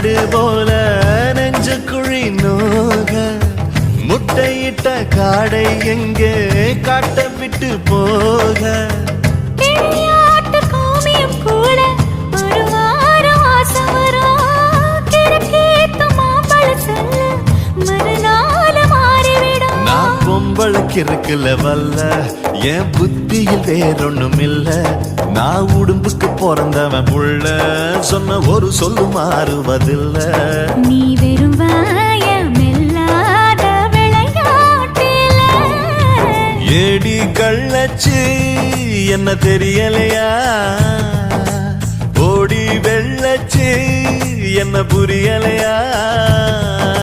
காடு போல நெஞ்சு குழி நோக முட்டையிட்ட காடை எங்கே காட்ட விட்டு போக பொம்பளுக்கு இருக்குல வல்ல என் புத்தியில் வேறொன்னும் இல்ல நான் உடும்புக்கு பிறந்தவன் புள்ள சொன்ன ஒரு சொல்லு மாறுவதில்ல நீ வெறும் வாயமில்லாத விளையாட்டில ஏடி கள்ளச்சு என்ன தெரியலையா